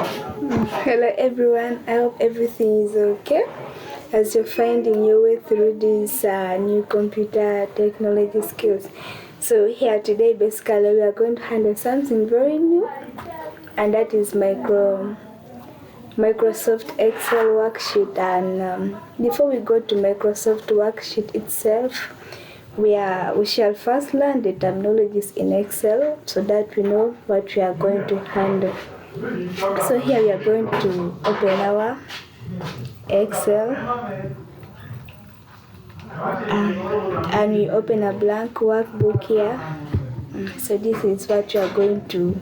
Hello everyone, I hope everything is okay as you're finding your way through these new computer technology skills. So here today basically we are going to handle something very new, and that is Microsoft Excel worksheet. And before we go to Microsoft worksheet itself, we shall first learn the terminologies in Excel so that we know what we are going to handle. So here we are going to open our Excel and we open a blank workbook here. So this is what you are going to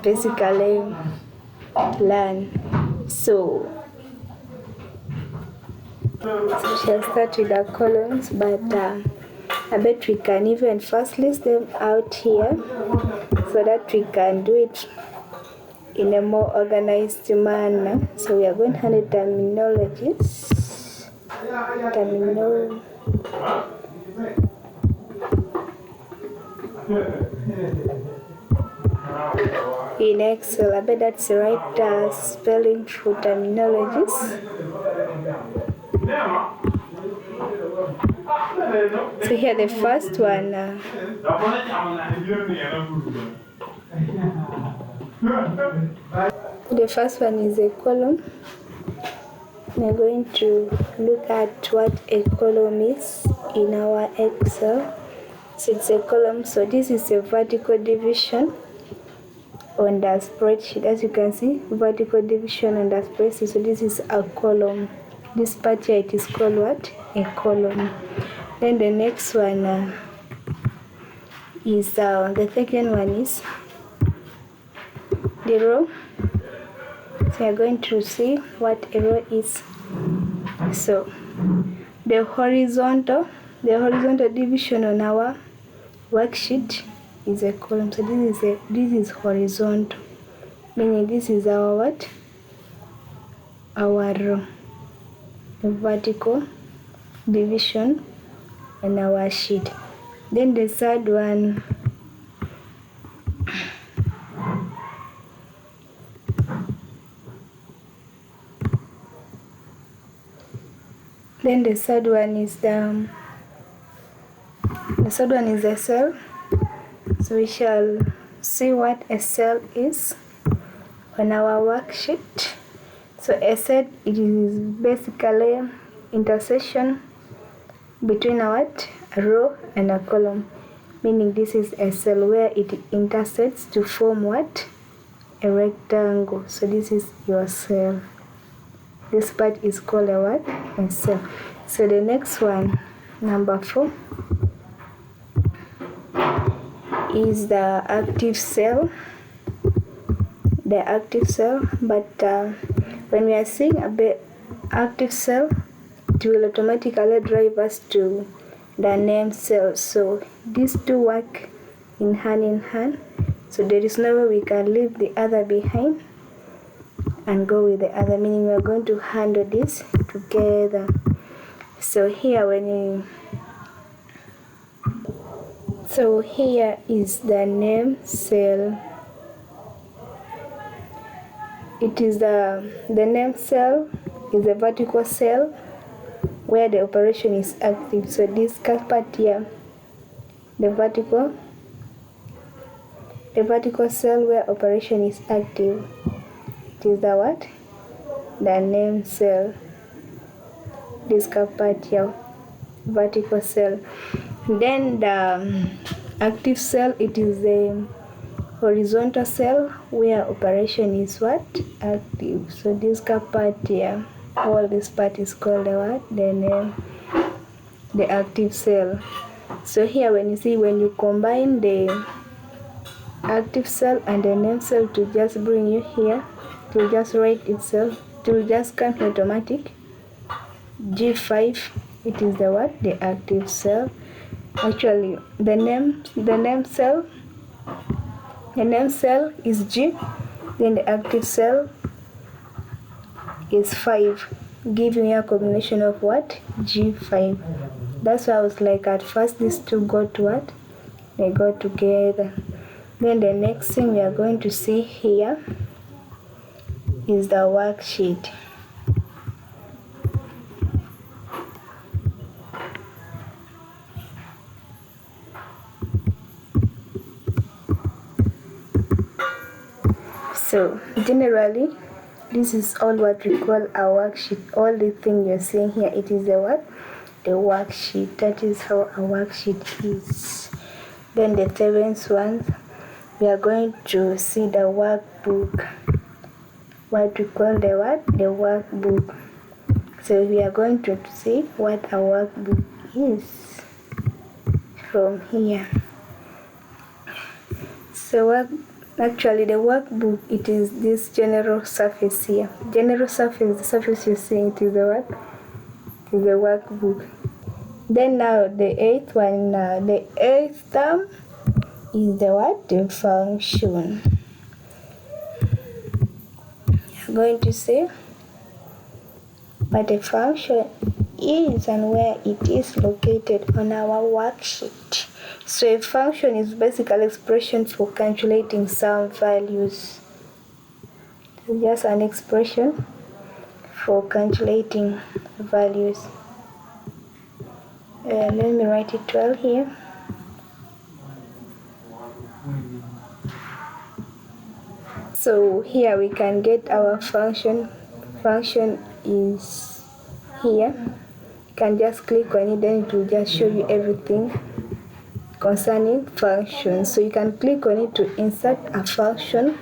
basically learn. So we shall start with the columns, but I bet we can even first list them out here so that we can do it in a more organized manner. So we are going to handle terminologies. In Excel, I bet that's the right spelling for terminologies. So here the first one. The first one is a column. We're going to look at what a column is in our Excel. So it's a column. So this is a vertical division on the spreadsheet. As you can see, vertical division on the spreadsheet. So this is a column. This part here, it is called what? A column. Then the next one is the second one is the row. So you're going to see what a row is. So the horizontal division on our worksheet is a column. So this is horizontal, meaning this is our what? Our row. The vertical division on our sheet. Then the third one is a cell. So we shall see what a cell is on our worksheet. So a cell, it is basically intersection between a row and a column, meaning this is a cell where it intersects to form what? A rectangle. So this is your cell. This part is called a what? A cell. So the next one, number 4, is the active cell. The active cell, but when we are seeing active cell, it will automatically drive us to the name cell. So these two work in hand. So there is no way we can leave the other behind and go with the other, meaning we are going to handle this together. So here here is the name cell. It is the name cell is a vertical cell where the operation is active. So this part here, the vertical cell where operation is active, it is the what? The name cell. This part here, vertical cell. Then the active cell, it is the horizontal cell where operation is what? Active. So this part here, all this part is called the what? The name, the active cell. So here when you combine the active cell and the name cell to just bring you here, it will just write itself, it will just come automatic. G5, it is the what? The active cell. Actually the name cell is G, then the active cell is 5, giving you a combination of what? G5. That's why I was like, at first these two go to what? They go together. Then the next thing we are going to see here is the worksheet. So generally, this is all what we call a worksheet. All the thing you're seeing here, it is the worksheet. That is how a worksheet is. Then the seventh one, we are going to see the workbook. What we call the workbook. So we are going to see what a workbook is from here. So actually the workbook, it is this general surface here. General surface, the surface you're seeing, it is the workbook. Then now the eighth one, the eighth term is the function. I'm going to say what a function is and where it is located on our worksheet. So a function is basically expression for calculating some values. It's just an expression for calculating values. Let me write it well here. So here we can get our function. Function is here. You can just click on it, then it will just show you everything concerning functions. So you can click on it to insert a function,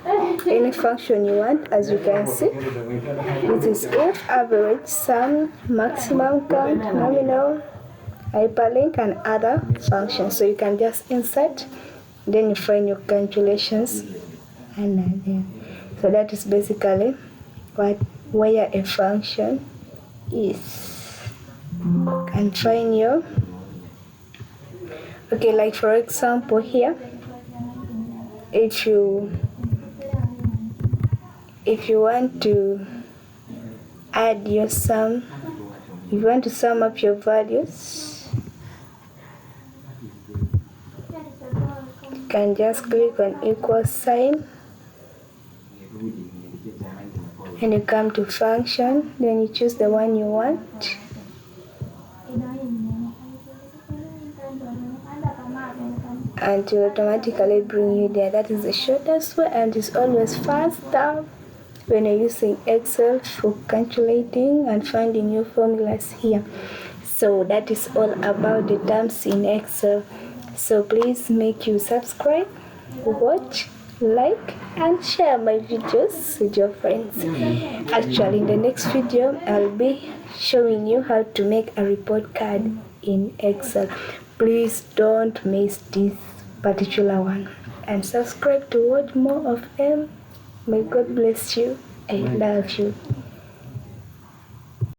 any function you want. As you can see, this is if, average, sum, maximum count, nominal, hyperlink, and other functions. So you can just insert, then you find your calculations, and so that is basically where a function is. You can find your like for example here, if you want to add your sum, if you want to sum up your values, you can just click on equal sign and you come to function, then you choose the one you want. And it will automatically bring you there. That is the shortest way, and it's always faster when you're using Excel for calculating and finding your formulas here. So that is all about the terms in Excel. So please make you subscribe, watch, like, and share my videos with your friends. Actually, in the next video, I'll be showing you how to make a report card in Excel. Please don't miss this particular one, and subscribe to watch more of them. May God bless you. I love you.